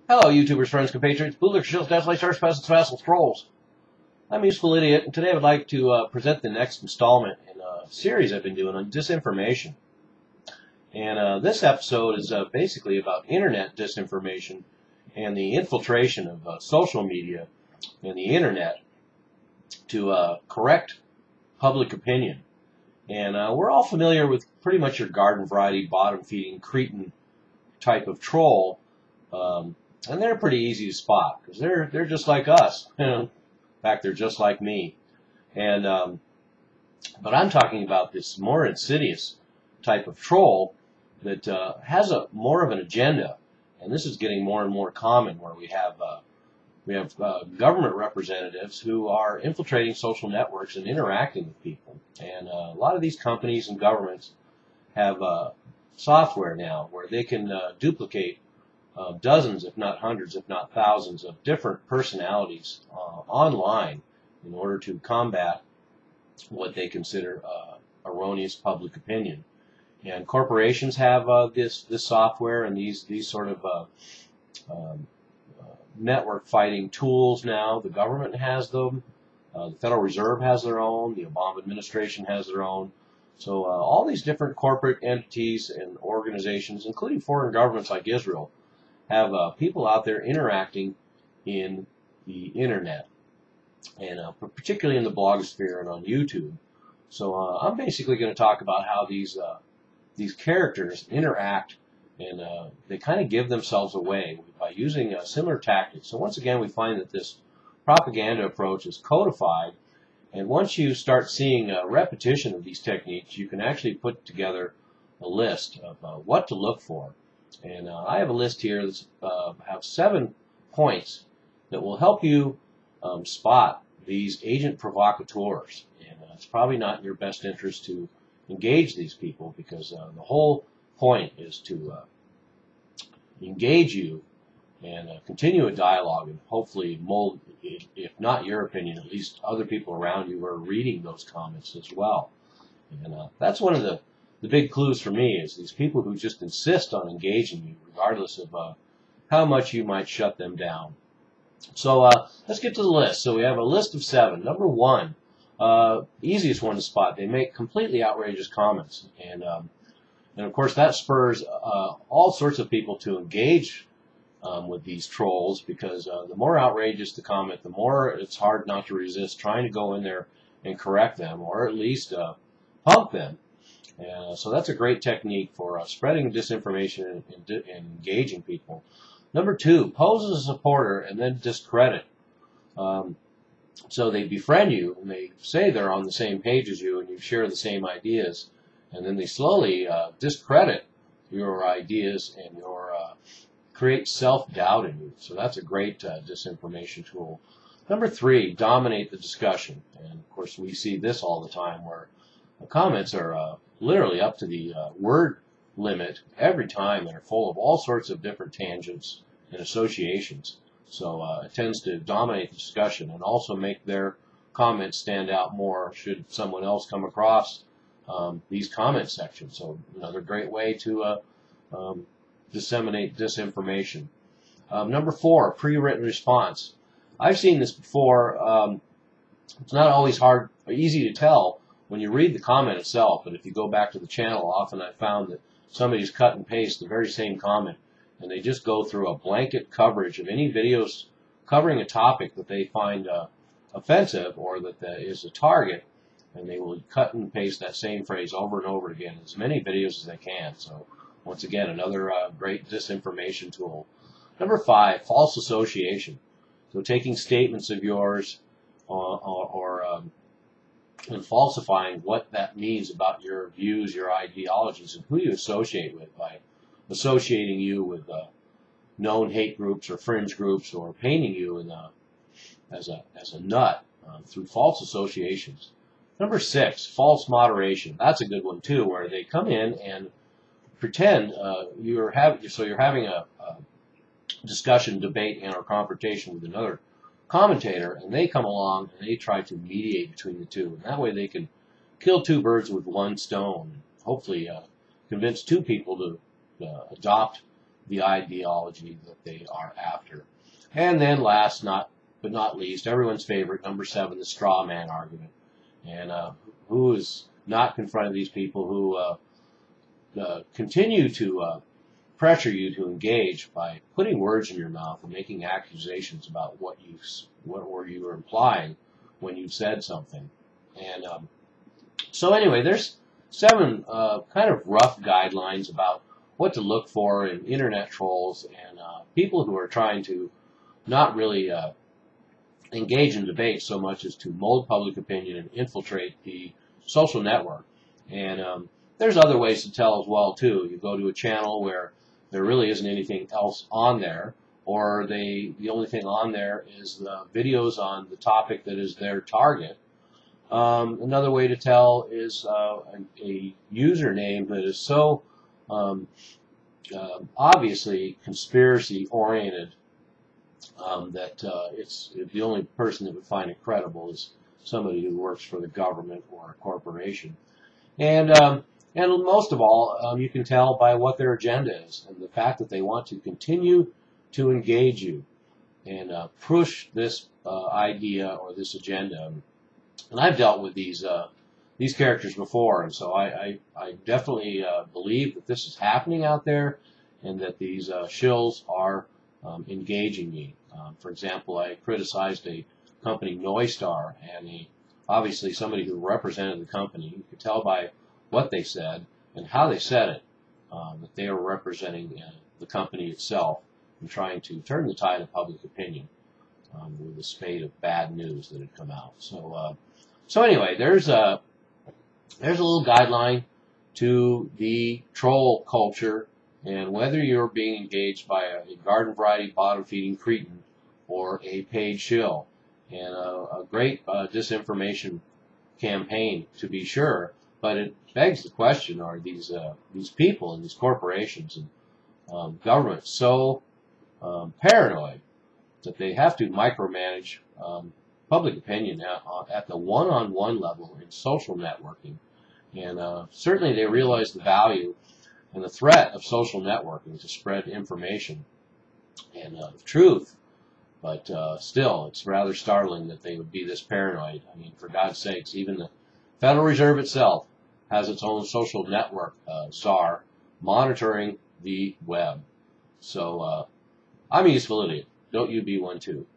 Hello, YouTubers, friends, compatriots, bootlickers, shills, deathlights, arse peasants, vassals, trolls. I'm Useful Idiot, and today I would like to present the next installment in a series I've been doing on disinformation. And this episode is basically about internet disinformation and the infiltration of social media and the internet to correct public opinion. And we're all familiar with pretty much your garden variety, bottom-feeding, cretin type of troll. And they're pretty easy to spot because they're just like us. In fact, they're just like me. And but I'm talking about this more insidious type of troll that has more of an agenda, and this is getting more and more common, where we have government representatives who are infiltrating social networks and interacting with people. And a lot of these companies and governments have software now where they can duplicate dozens, if not hundreds, if not thousands of different personalities online in order to combat what they consider erroneous public opinion. And corporations have this software and these sort of network fighting tools now. The government has them. The Federal Reserve has their own. The Obama administration has their own. So all these different corporate entities and organizations, including foreign governments like Israel, have people out there interacting in the internet, and particularly in the blogosphere and on YouTube. So I'm basically going to talk about how these characters interact, and they kind of give themselves away by using similar tactics. So once again, we find that this propaganda approach is codified, and once you start seeing a repetition of these techniques, you can actually put together a list of what to look for. And I have a list here that have 7 points that will help you spot these agent provocateurs. And it's probably not in your best interest to engage these people, because the whole point is to engage you and continue a dialogue and hopefully mold, if not your opinion, at least other people around you who are reading those comments as well. And that's one of the big clues for me, is these people who just insist on engaging you regardless of how much you might shut them down. So let's get to the list. So we have a list of 7. Number 1, easiest one to spot. They make completely outrageous comments, and of course that spurs all sorts of people to engage with these trolls, because the more outrageous the comment, the more it's hard not to resist trying to go in there and correct them, or at least pump them. So that's a great technique for spreading disinformation and engaging people. Number 2, pose as a supporter and then discredit. So they befriend you and they say they're on the same page as you and you share the same ideas, and then they slowly discredit your ideas and create self-doubt in you. So that's a great disinformation tool. Number 3, dominate the discussion. And of course we see this all the time, where the comments are literally up to the word limit every time, and are full of all sorts of different tangents and associations. So it tends to dominate the discussion and also make their comments stand out more should someone else come across these comment sections. So another great way to disseminate disinformation. Number 4, pre-written response. I've seen this before. It's not always easy to tell when you read the comment itself, but if you go back to the channel, often I found that somebody's cut and paste the very same comment, and they just go through a blanket coverage of any videos covering a topic that they find offensive or that is a target, and they will cut and paste that same phrase over and over again in as many videos as they can. So once again, another great disinformation tool. Number 5, false association. So taking statements of yours and falsifying what that means about your views, your ideologies, and who you associate with, by associating you with known hate groups or fringe groups, or painting you as a nut through false associations. Number 6, false moderation. That's a good one too, where they come in and pretend you're having a discussion, debate, and or confrontation with another commentator, and they come along and they try to mediate between the two, and that way they can kill 2 birds with 1 stone, and hopefully convince 2 people to adopt the ideology that they are after. And then last but not least, everyone's favorite, number 7, the straw man argument. And who is not confronting these people who continue to pressure you to engage by putting words in your mouth and making accusations about what you were implying when you said something. And so anyway, there's 7 kind of rough guidelines about what to look for in internet trolls and people who are trying to not really engage in debate so much as to mold public opinion and infiltrate the social network. And there's other ways to tell as well too. You go to a channel where there really isn't anything else on there, or the only thing on there is the videos on the topic that is their target. Another way to tell is a username that is so obviously conspiracy oriented that it's the only person that would find it credible is somebody who works for the government or a corporation. And most of all, you can tell by what their agenda is and the fact that they want to continue to engage you and push this idea or this agenda. And I've dealt with these characters before, and so I definitely believe that this is happening out there and that these shills are engaging me. For example, I criticized a company, Noistar, and obviously somebody who represented the company. You could tell by what they said and how they said it that they were representing the company itself and trying to turn the tide of public opinion with a spate of bad news that had come out. So anyway, there's a little guideline to the troll culture, and whether you're being engaged by a garden variety bottom feeding cretin or a paid shill, and a great disinformation campaign to be sure. But it begs the question: are these people and these corporations and governments so paranoid that they have to micromanage public opinion at the one-on-one level in social networking? And certainly they realize the value and the threat of social networking to spread information and truth. But still, it's rather startling that they would be this paranoid. I mean, for God's sakes, even the Federal Reserve itself has its own social network czar monitoring the web. So I'm a useful idiot. Don't you be one too.